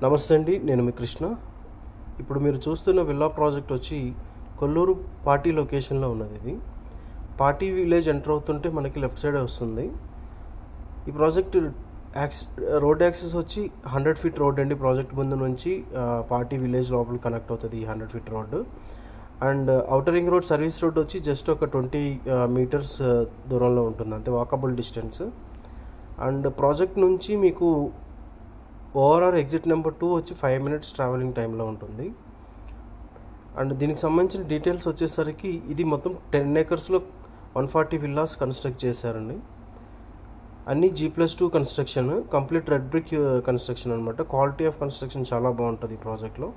నమస్తే అండి, నేను మీ కృష్ణ. ఇప్పుడు మీరు చూస్తున్న విల్లా ప్రాజెక్ట్ వచ్చి కొల్లూరు పార్టీ లొకేషన్లో ఉన్నది. ఇది పార్టీ విలేజ్ ఎంటర్ అవుతుంటే మనకి లెఫ్ట్ సైడే వస్తుంది. ఈ ప్రాజెక్ట్ రోడ్ యాక్సెస్ వచ్చి 100 ఫీట్ రోడ్ అండి. ప్రాజెక్ట్ ముందు నుంచి పార్టీ విలేజ్ లోపల కనెక్ట్ అవుతుంది ఈ 100 feet road. And outer ring road service road వచ్చి జస్ట్ ఒక 20 మీటర్స్ దూరంలో ఉంటుంది, అంతే, వాకబుల్ డిస్టెన్స్. అండ్ ప్రాజెక్ట్ నుంచి మీకు ఓఆర్ఆర్ ఎగ్జిట్ నెంబర్ 2 వచ్చి 5 మినిట్స్ ట్రావెలింగ్ టైంలో ఉంటుంది. అండ్ దీనికి సంబంధించిన డీటెయిల్స్ వచ్చేసరికి ఇది మొత్తం 10 ఏకర్స్లో 140 విల్లాస్ కన్స్ట్రక్ట్ చేశారండి. అన్నీ G+2 construction, complete red brick construction అనమాట. క్వాలిటీ ఆఫ్ కన్స్ట్రక్షన్ చాలా బాగుంటుంది ఈ ప్రాజెక్ట్లో.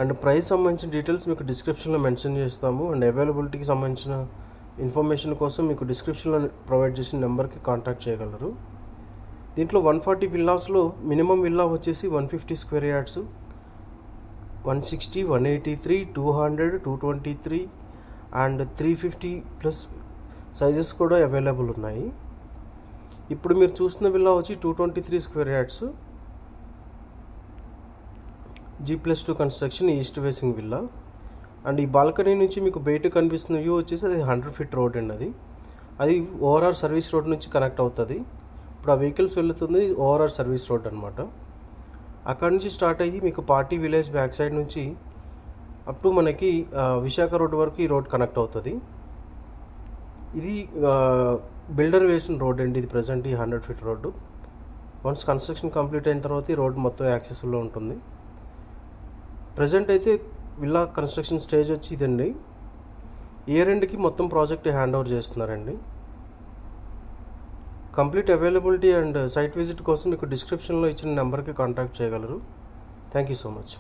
అండ్ ప్రైస్ సంబంధించిన డీటెయిల్స్ మీకు డిస్క్రిప్షన్లో మెన్షన్ చేస్తాము. అండ్ అవైలబిలిటీకి సంబంధించిన ఇన్ఫర్మేషన్ కోసం మీకు డిస్క్రిప్షన్లో ప్రొవైడ్ చేసిన నెంబర్కి కాంటాక్ట్ చేయగలరు. దీంట్లో 140 విల్లాస్లో మినిమం విల్లా వచ్చేసి 150 square yards, 160, 183, 200, 223 and 350 plus sizes కూడా అవైలబుల్ ఉన్నాయి. ఇప్పుడు మీరు చూస్తున్న విల్లా వచ్చి 223 square yards, G+2 construction, east facing villa. And ఈ బాల్కనీ నుంచి మీకు బయట కనిపిస్తున్న వ్యూ వచ్చేసి అది 100 ఫీట్ రోడ్ అండి. అది ఓఆర్ఆర్ సర్వీస్ రోడ్ నుంచి కనెక్ట్ అవుతుంది. ఇప్పుడు ఆ వెహికల్స్ వెళ్తుంది ఓఆర్ఆర్ సర్వీస్ రోడ్ అనమాట. అక్కడి నుంచి స్టార్ట్ అయ్యి మీకు పార్టీ విలేజ్ బ్యాక్ సైడ్ నుంచి అప్ టు మనకి విశాఖ రోడ్ వరకు ఈ రోడ్ కనెక్ట్ అవుతుంది. ఇది బిల్డర్ వేసిన రోడ్ అండి. ఇది ప్రజెంట్ ఈ 100 feet road. Once construction complete అయిన తర్వాత ఈ రోడ్ మొత్తం యాక్సెస్లో ఉంటుంది. ప్రజెంట్ అయితే విల్లా కన్స్ట్రక్షన్ స్టేజ్ వచ్చి ఇదండి. ఇయర్ ఎండ్కి మొత్తం ప్రాజెక్ట్ హ్యాండ్ ఓవర్ చేస్తున్నారండి. Complete availability and site visit కోసం మీకు డిస్క్రిప్షన్లో ఇచ్చిన నెంబర్కి కాంటాక్ట్ చేయగలరు. Thank you so much.